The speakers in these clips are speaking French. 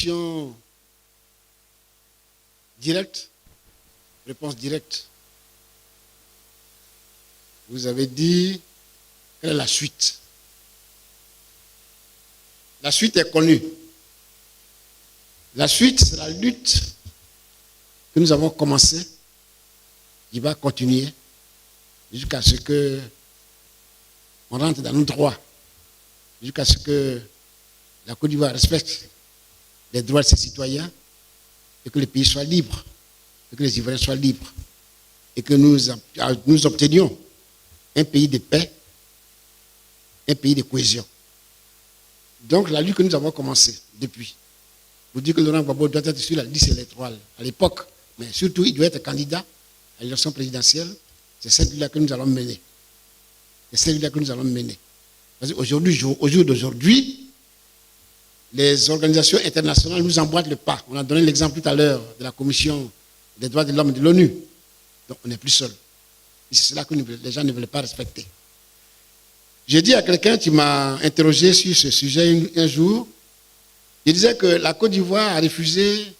question directe, réponse directe. Vous avez dit quelle est la suite. La suite est connue. La suite, c'est la lutte que nous avons commencée, qui va continuer jusqu'à ce que on rentre dans nos droits, jusqu'à ce que la Côte d'Ivoire respecte les droits de ses citoyens et que le pays soit libre, et que les Ivoiriens soient libres, et que nous obtenions un pays de paix, un pays de cohésion. Donc la lutte que nous avons commencée depuis, vous dites que Laurent Gbagbo doit être sur la liste électorale à l'époque, mais surtout il doit être candidat à l'élection présidentielle, c'est celle-là que nous allons mener. C'est celle-là que nous allons mener. Parce qu'aujourd'hui, au jour d'aujourd'hui, les organisations internationales nous emboîtent le pas. On a donné l'exemple tout à l'heure de la Commission des droits de l'homme de l'ONU. Donc on n'est plus seul. Et c'est cela que les gens ne veulent pas respecter. J'ai dit à quelqu'un qui m'a interrogé sur ce sujet un jour, il disait que la Côte d'Ivoire a refusé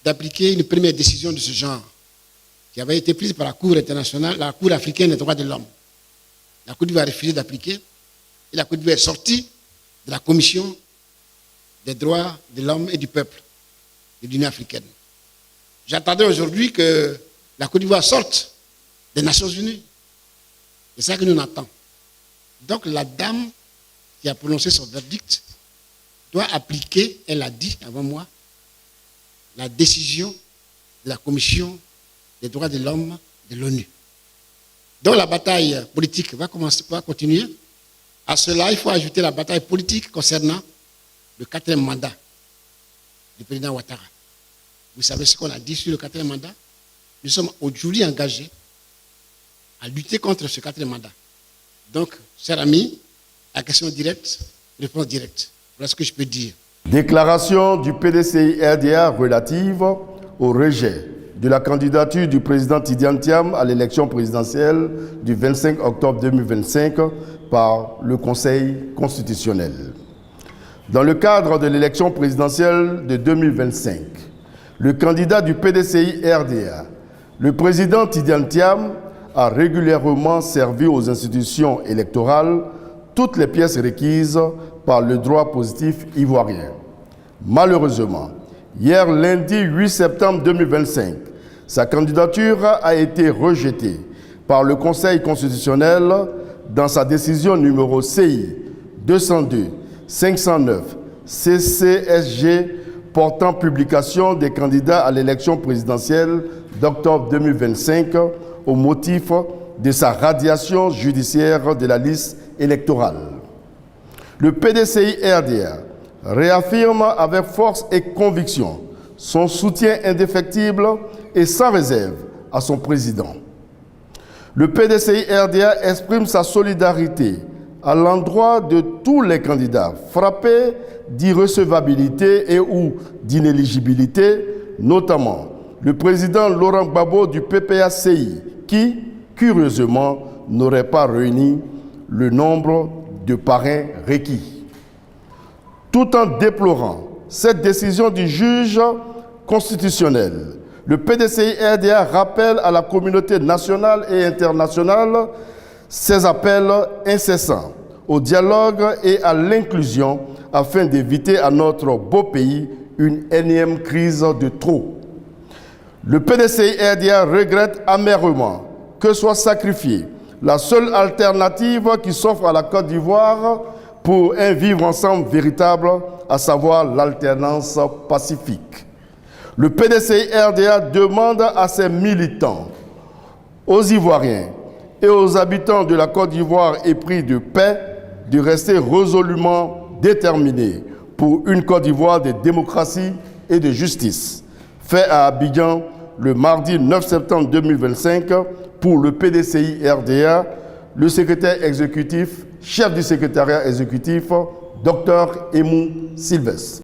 d'appliquer une première décision de ce genre, qui avait été prise par la Cour internationale, la Cour africaine des droits de l'homme. La Côte d'Ivoire a refusé d'appliquer, et la Côte d'Ivoire est sortie de la Commission des droits de l'homme et du peuple de l'Union africaine. J'attendais aujourd'hui que la Côte d'Ivoire sorte des Nations Unies. C'est ça que nous attendons. Donc la dame qui a prononcé son verdict doit appliquer, elle a dit avant moi, la décision de la Commission des droits de l'homme de l'ONU. Donc la bataille politique va continuer. À cela, il faut ajouter la bataille politique concernant le 4e mandat du président Ouattara. Vous savez ce qu'on a dit sur le 4e mandat? Nous sommes aujourd'hui engagés à lutter contre ce 4e mandat. Donc, chers amis, à question directe, réponse directe. Voilà ce que je peux dire. Déclaration du PDCI-RDA relative au rejet de la candidature du président Tidiane Thiam à l'élection présidentielle du 25 octobre 2025 par le Conseil constitutionnel. Dans le cadre de l'élection présidentielle de 2025, le candidat du PDCI-RDA, le président Tidiane Thiam, a régulièrement servi aux institutions électorales toutes les pièces requises par le droit positif ivoirien. Malheureusement, hier lundi 8 septembre 2025, sa candidature a été rejetée par le Conseil constitutionnel dans sa décision numéro CI 202-509 CCSG portant publication des candidats à l'élection présidentielle d'octobre 2025 au motif de sa radiation judiciaire de la liste électorale. Le PDCI-RDA réaffirme avec force et conviction son soutien indéfectible et sans réserve à son président. Le PDCI-RDA exprime sa solidarité à l'endroit de tous les candidats frappés d'irrecevabilité et ou d'inéligibilité, notamment le président Laurent Gbagbo du PPACI, qui, curieusement, n'aurait pas réuni le nombre de parrains requis. Tout en déplorant cette décision du juge constitutionnel, le PDCI-RDA rappelle à la communauté nationale et internationale ses appels incessants au dialogue et à l'inclusion afin d'éviter à notre beau pays une énième crise de trop. Le PDCI-RDA regrette amèrement que soit sacrifiée la seule alternative qui s'offre à la Côte d'Ivoire pour un vivre ensemble véritable, à savoir l'alternance pacifique. Le PDCI-RDA demande à ses militants, aux Ivoiriens et aux habitants de la Côte d'Ivoire épris de paix de rester résolument déterminés pour une Côte d'Ivoire de démocratie et de justice. Fait à Abidjan le mardi 9 septembre 2025 pour le PDCI-RDA, le secrétaire exécutif, chef du secrétariat exécutif, Dr Emou Sylvestre.